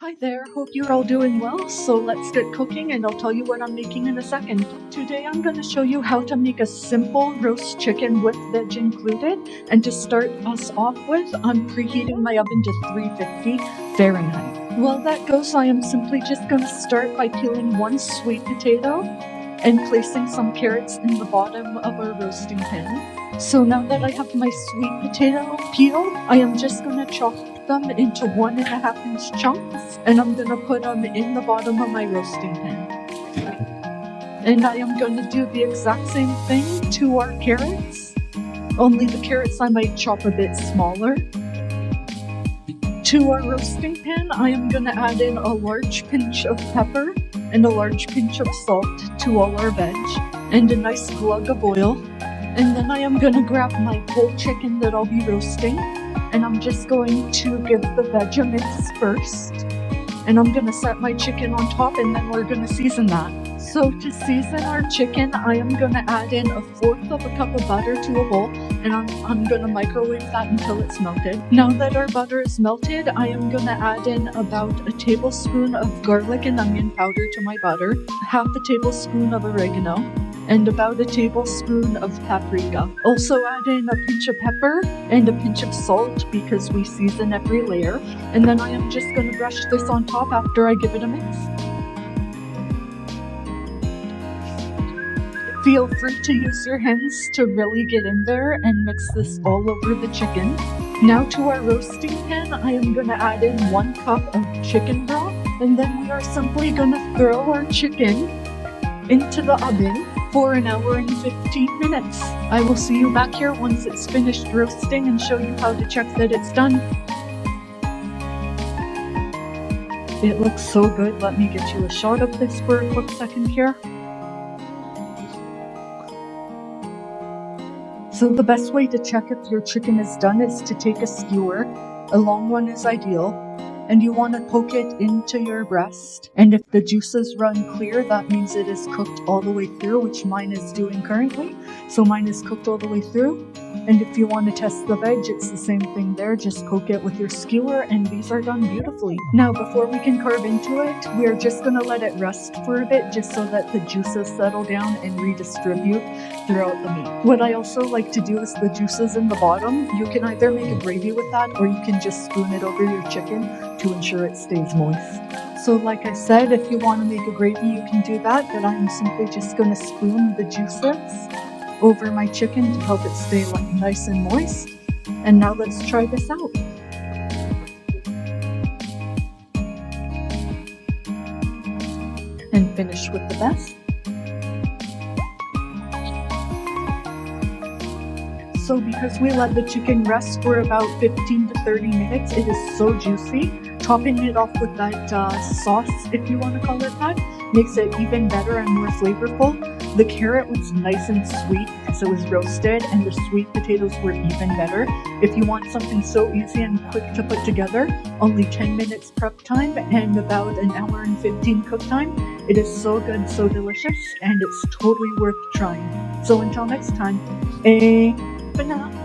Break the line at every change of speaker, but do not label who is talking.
Hi there, hope you're all doing well. So let's get cooking and I'll tell you what I'm making in a second. Today I'm going to show you how to make a simple roast chicken with veg included. And to start us off with, I'm preheating my oven to 350 Fahrenheit. While that goes, I am simply just going to start by peeling one sweet potato and placing some carrots in the bottom of our roasting pan. So now that I have my sweet potato peeled, I am just going to chop them into 1.5 inch chunks, and I'm going to put them in the bottom of my roasting pan. And I am going to do the exact same thing to our carrots, only the carrots I might chop a bit smaller. To our roasting pan, I am going to add in a large pinch of pepper and a large pinch of salt to all our veg, and a nice glug of oil. And then I am going to grab my whole chicken that I'll be roasting, and I'm just going to give the veg a mix first. And I'm going to set my chicken on top, and then we're going to season that. So to season our chicken, I am going to add in 1/4 of a cup of butter to a bowl, and I'm going to microwave that until it's melted. Now that our butter is melted, I am going to add in about a tablespoon of garlic and onion powder to my butter, 1/2 tablespoon of oregano, and about a tablespoon of paprika. Also add in a pinch of pepper and a pinch of salt because we season every layer. And then I am just going to brush this on top after I give it a mix. Feel free to use your hands to really get in there and mix this all over the chicken. Now to our roasting pan, I am going to add in 1 cup of chicken broth, and then we are simply going to throw our chicken into the oven for 1 hour and 15 minutes. I will see you back here once it's finished roasting and show you how to check that it's done. It looks so good. Let me get you a shot of this for a quick second here. So the best way to check if your chicken is done is to take a skewer. A long one is ideal. And you want to poke it into your breast. And if the juices run clear, that means it is cooked all the way through, which mine is doing currently. So mine is cooked all the way through. And if you want to test the veg, it's the same thing there. Just poke it with your skewer, and these are done beautifully. Now, before we can carve into it, we are just going to let it rest for a bit, just so that the juices settle down and redistribute throughout the meat. What I also like to do is the juices in the bottom. You can either make a gravy with that, or you can just spoon it over your chicken to ensure it stays moist. So like I said, if you want to make a gravy, you can do that, but I'm simply just going to spoon the juices over my chicken to help it stay nice and moist. And now let's try this out. And finish with the best. So because we let the chicken rest for about 15 to 30 minutes, it is so juicy. Topping it off with that sauce, if you want to call it that, makes it even better and more flavorful. The carrot was nice and sweet because it was roasted, and the sweet potatoes were even better. If you want something so easy and quick to put together, only 10 minutes prep time and about 1 hour and 15 cook time. It is so good, so delicious, and it's totally worth trying. So until next time, banana.